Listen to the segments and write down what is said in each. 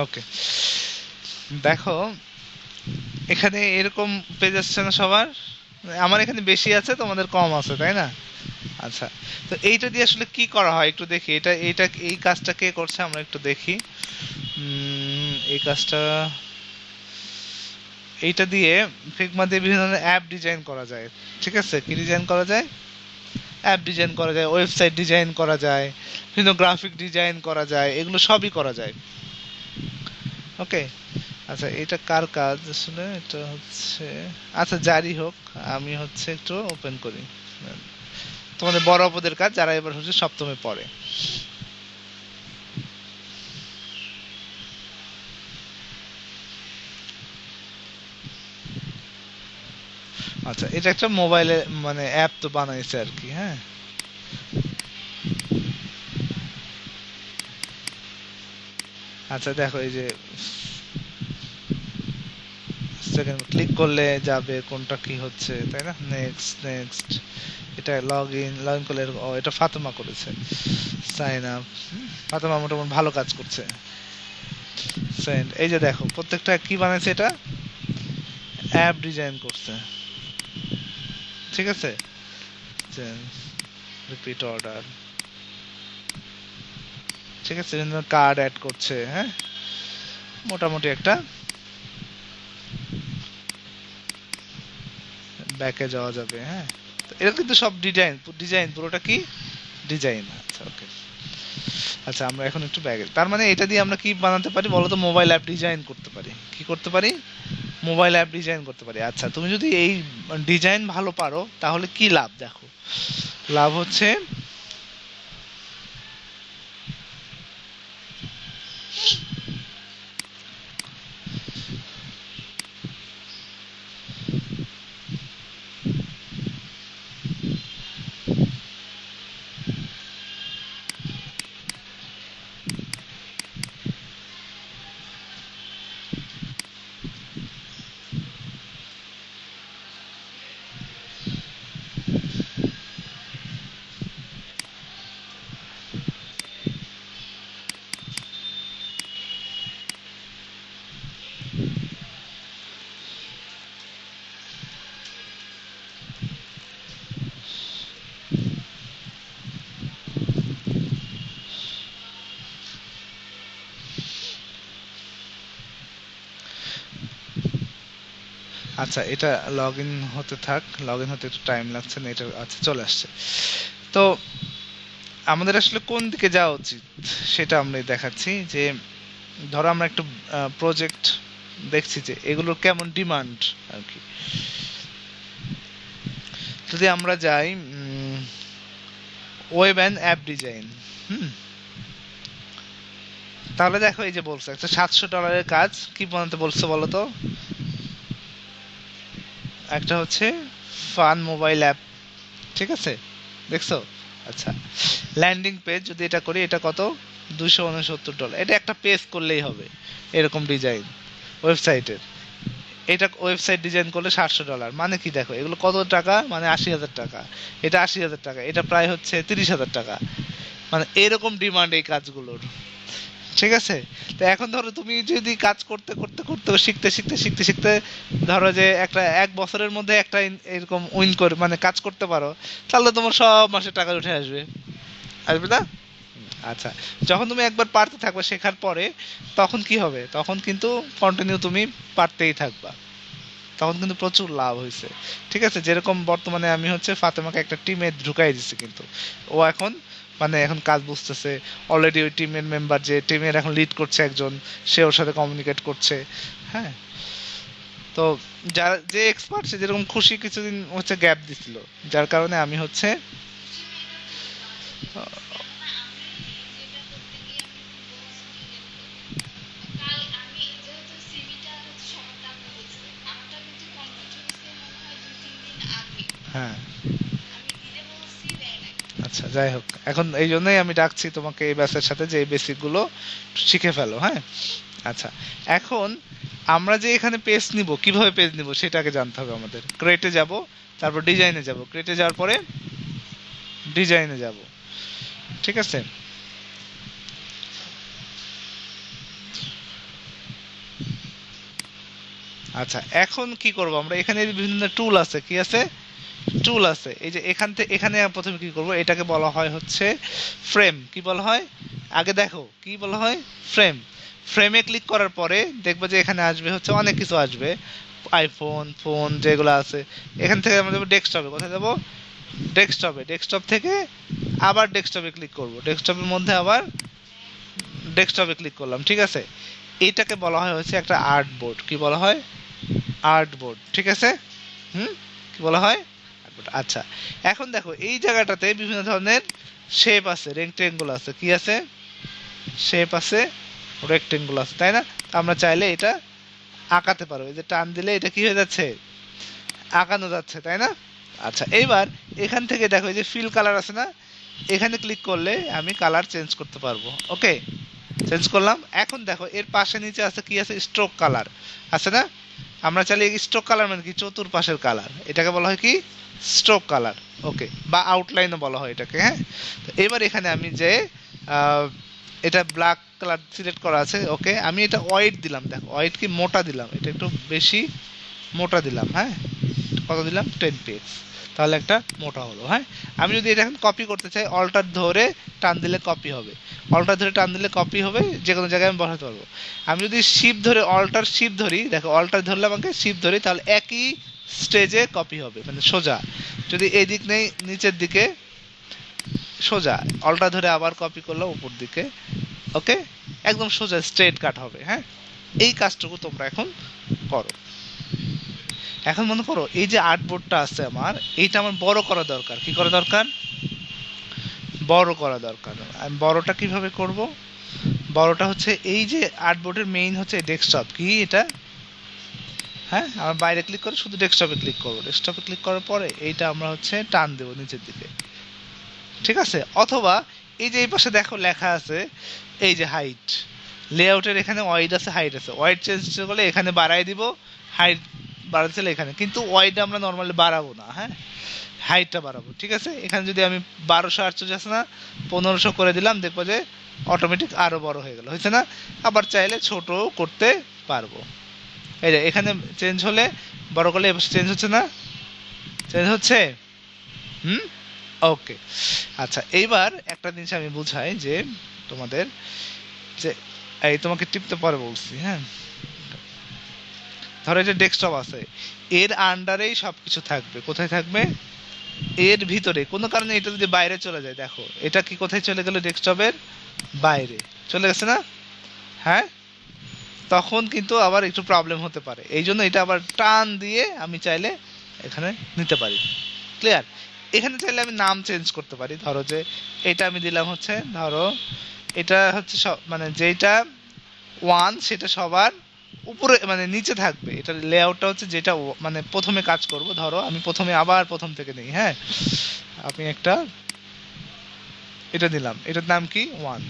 ওকে, দেখো এখানে এরকম পেজ আসছে না সবার? আমার এখানে বেশি আছে, তোমাদের কম আছে, তাই না? আচ্ছা, তো এইটা দিয়ে আসলে কি করা হয় একটু দেখি। এটা এই কাজটা কে করছে আমরা একটু দেখি। এই কাজটা, এইটা দিয়ে ফিগমা দিয়ে বিভিন্ন ধরনের অ্যাপ ডিজাইন করা যায়। ঠিক আছে, কি ডিজাইন করা যায়? অ্যাপ ডিজাইন করা যায়, ওয়েবসাইট ডিজাইন করা যায়, বিভিন্ন গ্রাফিক ডিজাইন করা যায়, এগুলো সবই করা যায়। ওকে, আচ্ছা এটা কার কাজ আসলে? এটা হচ্ছে, আচ্ছা যারই হোক, আমি হচ্ছে একটু ওপেন করি। তোমাদের বড় অপদের কাজ, যারা এবার হচ্ছে সপ্তমে পড়ে। আচ্ছা, এটা একটা মোবাইলে মানে অ্যাপ তো বানাইছে আর কি, হ্যাঁ। আচ্ছা দেখো, এই যে সেকেন্ড ক্লিক করলে যাবে কোনটা কি হচ্ছে, তাই না? নেক্সট নেক্সট, এটা লগ ইন করলে ও এটা ফাতেমা করেছে। সাইন আপ, ফাতেমা মোটামুটি ভালো কাজ করছে। সেন্ড, এই যে দেখো প্রত্যেকটা কি বানাইছে, এটা অ্যাপ ডিজাইন করছে। ঠিক আছে, রিপিট অর্ডার, ঠিক আছে, কার্ড অ্যাড করছে, হ্যাঁ। মোটামুটি একটা ব্যাকে যাওয়া যাবে, হ্যাঁ। তো এটা কিন্তু সব ডিজাইন, ডিজাইন পুরোটা কি ডিজাইন। আচ্ছা ওকে, আচ্ছা আমরা এখন একটু ব্যাগে, তার মানে এটা দিয়ে আমরা কি বানাতে পারি বলো তো? মোবাইল অ্যাপ ডিজাইন করতে পারি। কি করতে পারি? মোবাইল অ্যাপ ডিজাইন করতে পারি। আচ্ছা, তুমি যদি এই ডিজাইন ভালো পারো তাহলে কি লাভ দেখো। লাভ হচ্ছে, আচ্ছা এটা লগ ইন হতে থাক, লগ ইন হতে একটু টাইম লাগছে না এটা। আচ্ছা চলে আসছে। তো আমাদের আসলে কোন দিকে যাওয়া উচিত সেটা আমরা দেখাচ্ছি। যে ধরো আমরা একটু প্রজেক্ট দেখছি যে এগুলোর কেমন ডিমান্ড আর কি। যদি আমরা যাই ওয়েব অ্যান্ড অ্যাপ ডিজাইন, হুম, তাহলে দেখো এই যে বলছে একটা $700 কাজ কি বানাতে বলছে বলো তো? একটা হচ্ছে ফান মোবাইল অ্যাপ, ঠিক আছে, দেখছো? আচ্ছা, ল্যান্ডিং পেজ যদি এটা করি, এটা কত? $269। এটা একটা পেজ করলেই হবে এরকম ডিজাইন ওয়েবসাইটের। এটা ওয়েবসাইট ডিজাইন করলে $700, মানে কি দেখো এগুলো কত টাকা, মানে 80,000 টাকা। এটা 80,000 টাকা, এটা প্রায় হচ্ছে 30,000 টাকা। মানে এরকম ডিমান্ড এই কাজগুলোর। ঠিক আছে, তো এখন ধরো তুমি যদি কাজ করতে করতে করতে শিখতে শিখতে শিখতে শিখতে ধরো যে একটা 1 বছরের মধ্যে একটা এরকম উইন করে মানে কাজ করতে পারো, তাহলে তোমার সব মাসে টাকা উঠে আসবে, আসবে না? আচ্ছা, যখন তুমি একবার পারতে থাকবে শেখার পরে, তখন কি হবে? তখন কিন্তু কন্টিনিউ তুমি পারতেই থাকবা, তখন কিন্তু প্রচুর লাভ হয়েছে। ঠিক আছে, যেরকম বর্তমানে আমি হচ্ছে ফাতেমাকে একটা টিমে ঢুকাই দিচ্ছি, কিন্তু ও এখন মানে এখন কাজ বুঝতেছে। অলরেডি ওই টিমের মেম্বার যে টিমের এখন লিড করছে একজন, সে ওর সাথে কমিউনিকেট করছে, হ্যাঁ। তো যার যে এক্সপার্ট সে যেরকম খুশি কিছুদিন হচ্ছে গ্যাপ দিছিল, যার কারণে আমি হচ্ছে হ্যাঁ। আচ্ছা যাই হোক, এখন এই জন্যই আমি ডাকছি তোমাকে এই ব্যাচের সাথে, যে এই বেসিকগুলো শিখে ফেলো, হ্যাঁ। আচ্ছা, এখন আমরা যে এখানে পেজ নিব, কিভাবে পেজ নিব সেটা আগে জানতে হবে আমাদের। ক্রিয়েটে যাব, তারপর ডিজাইনে যাব, ক্রিয়েটে যাওয়ার পরে ডিজাইনে যাব, ঠিক আছে। আচ্ছা, এখন কি করব আমরা? এখানে বিভিন্ন টুল আছে, কি আছে? টুল আছে। এই যে এখান থেকে এখানে প্রথমে কি করব, এটাকে বলা হয় হচ্ছে ফ্রেম। কি বলা হয়? আগে দেখো কি বলা হয়, ফ্রেম। ফ্রেমে ক্লিক করার পরে দেখবো যে এখানে আসবে হচ্ছে অনেক কিছু আসবে, আইফোন ফোন যেগুলো আছে। এখান থেকে আমরা যাবো ডেস্কটপে। কোথায় যাবো? ডেস্কটপে। ডেস্কটপ থেকে আবার ডেস্কটপে ক্লিক করব, ডেস্কটপের মধ্যে আবার ডেস্কটপে ক্লিক করলাম, ঠিক আছে? এইটাকে বলা হয় হচ্ছে একটা আর্ট বোর্ড। কি বলা হয়? আর্ট বোর্ড, ঠিক আছে? হুম, কি বলা হয়? Art board. আচ্ছা, এখন দেখো এই জায়গাটাতে বিভিন্ন ধরনের শেপ আছে, রেক্টেঙ্গল আছে, কি আছে? শেপ আছে, রেক্টেঙ্গল আছে, তাই না? তো আমরা চাইলে এটা আঁকাতে পারো। এই যে টান দিলে এটা কি হয়ে যাচ্ছে? আঁকানো যাচ্ছে, তাই না? আচ্ছা, এইবার এখান থেকে দেখো এই যে ফিল কালার আছে না, এখানে ক্লিক করলে আমি কালার চেঞ্জ করতে পারবো। ওকে, চেঞ্জ করলাম। এখন দেখো এর পাশে নিচে আছে, কি আছে? স্ট্রোক কালার আছে না? আমরা চাইলে স্ট্রোক কালার মানে কি? চতুর্পাশের কালার, এটাকে বলা হয় কি? Stroke colour. ওকে, বা আউটলাইনও বলা হয় এটাকে, হ্যাঁ? তো এবার এখানে আমি যে আহ, এটা ব্ল্যাক কালার সিলেক্ট করা আছে, ওকে, আমি এটা হোয়াইট দিলাম। দেখো হোয়াইট কি মোটা দিলাম, এটা একটু বেশি মোটা দিলাম, হ্যাঁ? কত দিলাম? 10 পিক্স। তাহলে একটা মোটা হলো, হ্যাঁ? আমি যদি এটা এখন কপি করতে চাই, অল্টার ধরে টান দিলে কপি হবে। অল্টার ধরে টান দিলে কপি হবে, যে কোনো জায়গায় আমি বসাতে পারবো। আমি যদি শিপ ধরে, অল্টার শিপ ধরি, দেখো অল্টার ধরলে আমাকে শিপ ধরি, তাহলে একই স্টেজে কপি হবে, মানে সোজা। যদি এই দিক নেই, নিচের দিকে সোজা, অল্টার ধরে আবার কপি করলে উপর দিকে, ওকে, একদম সোজা স্ট্রেট কাট হবে, হ্যাঁ? এই কাজটুকু তোমরা এখন করো। এখন মনে করো এই যে আর্টবোর্ডটা আছে আমার, এইটা আমার বড় করা দরকার। কি করা দরকার? বড় করা দরকার। আমি বড়টা কিভাবে করব? বড়টা হচ্ছে এই যে আর্টবোর্ডের মেইন হচ্ছে ডেস্কটপ, কি এটা? হ্যাঁ, আমরা বাইরে ক্লিক করে শুধু ডেস্কটপে ক্লিক করবো। ডেস্কটপে ক্লিক করার পরে এইটা আমরা হচ্ছে টান দেবো নিচের দিকে, ঠিক আছে? অথবা এই যে এই পাশে দেখো লেখা আছে এই যে হাইট, লেআউটের এখানে ওয়াইড আছে, হাইট আছে। ওয়াইড চেঞ্জ করলে এখানে বাড়াই দিব, হাইট বাড়াতে চাইলে এখানে। কিন্তু ওয়াইড আমরা নর্মালি বাড়াবো না, হ্যাঁ? হাইটটা বাড়াবো, ঠিক আছে? এখানে যদি আমি 1248 আছে না, 1500 করে দিলাম, দেখবো যে অটোমেটিক আরো বড় হয়ে গেল, হয়েছে না? আবার চাইলে ছোট করতে পারবো। এই যে এখানে চেঞ্জ হলে বড় করলে চেঞ্জ হচ্ছে না? চেঞ্জ হচ্ছে। হুম, ওকে। আচ্ছা, এইবার একটা জিনিস আমি বুঝাই যে তোমাদের, যে এই তোমাকে টিপতে পারে বলছি, হ্যাঁ? ধরো যে ডেস্কটপ আছে, এর আন্ডারেই সবকিছু থাকবে। কোথায় থাকবে? এর ভিতরে। কোনো কারণে এটা যদি বাইরে চলে যায়, দেখো এটা কি কোথায় চলে গেল? ডেস্কটপের বাইরে চলে গেছে না? হ্যাঁ, তখন কিন্তু আবার একটু প্রবলেম হতে পারে। এই জন্য এটা আবার টান দিয়ে আমি চাইলে এখানে নিতে পারি। ক্লিয়ার? এখানে চাইলে আমি নাম চেঞ্জ করতে পারি। ধরো যে এটা আমি দিলাম হচ্ছে, ধরো এটা হচ্ছে সব, মানে যেটা 1 সেটা সবার উপরে মানে নিচে থাকবে। এটা লেআউটটা হচ্ছে যেটা মানে প্রথমে কাজ করব। ধরো আমি প্রথমে আবার প্রথম থেকে নেই, হ্যাঁ? আমি একটা এটা দিলাম, এটার নাম কি? 1।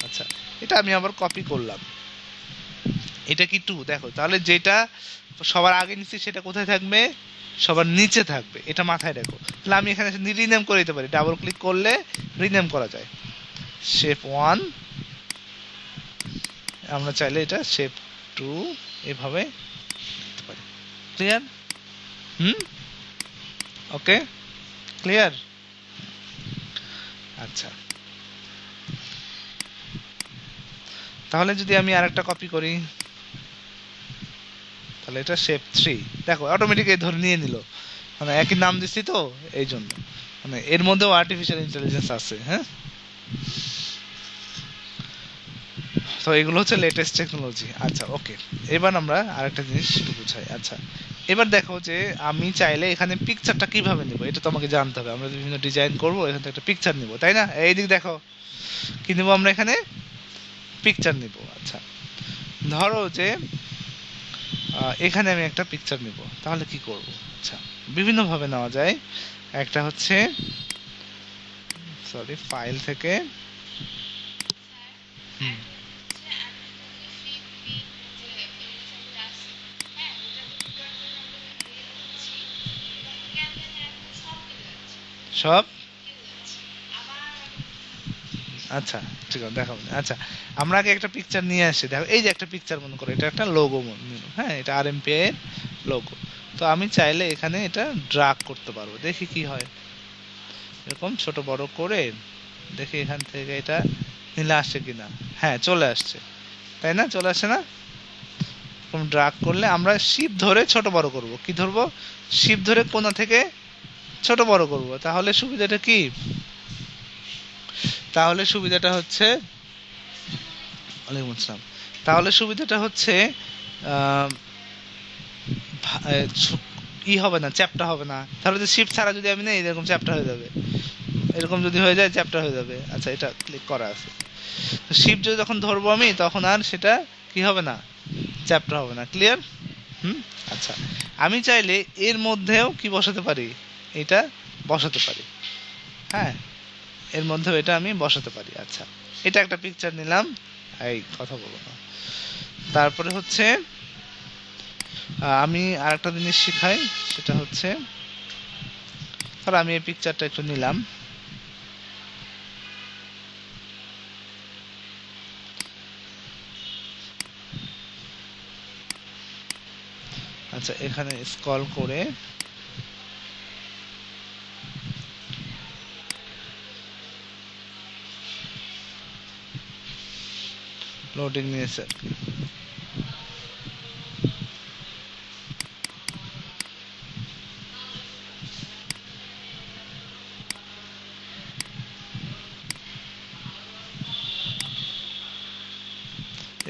আচ্ছা, এটা আমি আবার কপি করলাম, এটা কি 2। দেখো তাহলে যেটা সবার আগে নিচ্ছি সেটা কোথায় থাকবে? সবার নিচে থাকবে, এটা মাথায় রাখো। তাহলে আমি এখানে রিনেম করে দিতে পারি, ডাবল ক্লিক করলে রিনেম করা যায়। শেপ 1, আমরা চাইলে এটা শেপ 2 এভাবে দিতে পারি। ক্লিয়ার? হুম, ওকে, ক্লিয়ার? আচ্ছা, তাহলে যদি আমি আরেকটা কপি করি, তাহলে এটা শেপ 3। দেখো অটোমেটিক এই ধরে নিয়ে নিল, মানে একই নাম দিচ্ছি তো, এই জন্য। মানে এর মধ্যেও আর্টিফিশিয়াল ইন্টেলিজেন্স আছে, হ্যাঁ? তো এগুলো হচ্ছে লেটেস্ট টেকনোলজি। আচ্ছা, ওকে। এবার আমরা আরেকটা জিনিস একটু বুঝাই। আচ্ছা, এবার দেখো যে আমি চাইলে এখানে পিকচারটা কিভাবে নিব, এটা তো আমাকে জানতে হবে। আমরা বিভিন্ন ডিজাইন করব, এখান থেকে একটা পিকচার নিব, তাই না? এই দিক দেখো কি নিব আমরা এখানে? পিকচার নিব। আচ্ছা, ধরো যে এখানে আমি একটা পিকচার নিব, তাহলে কি করব? আচ্ছা, বিভিন্ন ভাবে নেওয়া যায়। একটা হচ্ছে, সরি, ফাইল থেকে, হুম, সব আচ্ছা ঠিক আছে দেখাবো। আচ্ছা আমরা আগে একটা পিকচার নিয়ে আসি, দেখো এই যে একটা পিকচার মনে করো, এটা একটা লোগো নিলাম, হ্যাঁ এটা আরএমপিআই এর লোগো। তো আমি চাইলে এখানে এটা ড্রাগ করতে পারবো, দেখি কি হয়। এরকম ছোট বড় করে দেখি এখান থেকে এটা নিলে আসছে কিনা। হ্যাঁ চলে আসছে, তাই না? চলে আসছে না? এরকম ড্রাগ করলে আমরা শিপ ধরে ছোট বড় করব। কি ধরবো? শিপ ধরে কোণা থেকে ছোট বড় করব। তাহলে সুবিধাটা কি? তাহলে সুবিধাটা হচ্ছে, ওয়ালাইকুম আসসালাম। তাহলে সুবিধাটা হচ্ছে আহ, ই হবে না, চ্যাপ্টা হবে না। তাহলে যে শিফট ছাড়া যদি আমি নেই, এরকম চ্যাপ্টা হয়ে যাবে। এরকম যদি হয়ে যায় চ্যাপ্টা হয়ে যাবে। আচ্ছা এটা ক্লিক করা আছে। শিফট যদি যখন ধরবো আমি, তখন আর সেটা কি হবে না, চ্যাপ্টা হবে না। ক্লিয়ার? হুম। আচ্ছা আমি চাইলে এর মধ্যেও কি বসাতে পারি, এটা বসাতে পারি। হ্যাঁ এর মধ্যেও এটা আমি বসাতে পারি। আচ্ছা এটা একটা পিকচার নিলাম, এই কথা বলবো না। তারপরে হচ্ছে আমি আরেকটা জিনিস শিখাই, সেটা হচ্ছে ধর আমি এই পিকচারটা একটু নিলাম। আচ্ছা এখানে স্ক্রল করে লোডিং নিয়েছে।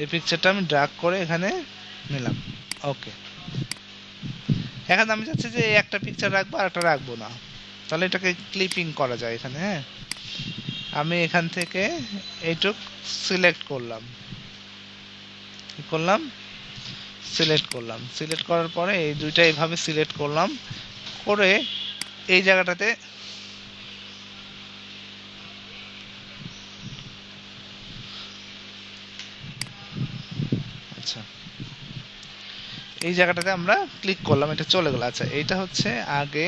এই পিকচারটা আমি ড্র্যাগ করে এখানে নিলাম। ওকে, এখন আমি চাচ্ছি যে এই একটা পিকচার রাখবো আর একটা রাখবো না, তাহলে এটাকে ক্লিপিং করা যায় এখানে। হ্যাঁ আমি এখান থেকে এইটুক সিলেক্ট করলাম, কি করলাম, সিলেক্ট করলাম। সিলেক্ট করার পরে এই দুইটা এইভাবে সিলেক্ট করলাম করে এই জায়গাটাতে আচ্ছা এই জায়গাটাতে আমরা ক্লিক করলাম, এটা চলে গেল। আচ্ছা এইটা হচ্ছে আগে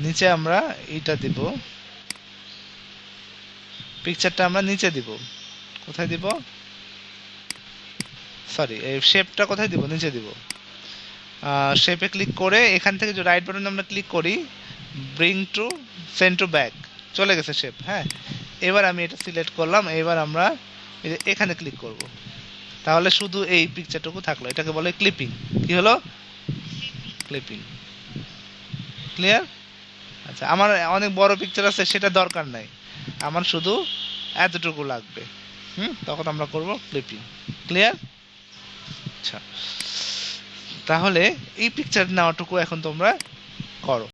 নিচে আমরা এইটা দিব, পিকচারটা আমরা নিচে দিব। কোথায় দিব? সরি এই শেপটা কোথায় দিব? নিচে দিব। শেপে ক্লিক করে এখান থেকে যে রাইট বাটনে আমরা ক্লিক করি, bring to send to back, চলে গেছে শেপ। হ্যাঁ এবার আমি এটা সিলেক্ট করলাম, এবার আমরা এখানে ক্লিক করব, তাহলে শুধু এই পিকচারটুকু থাকলো। এটাকে বলে ক্লিপিং। কি হলো? ক্লিপিং। ক্লিয়ার? আচ্ছা আমার অনেক বড় পিকচার আছে, সেটা দরকার নাই, আমার শুধু এতটুকু লাগবে। তখন আমরা করব ক্লিপিং। ক্লিয়ার? আচ্ছা তাহলে এই পিকচার নেওয়াটুকু এখন তোমরা করো।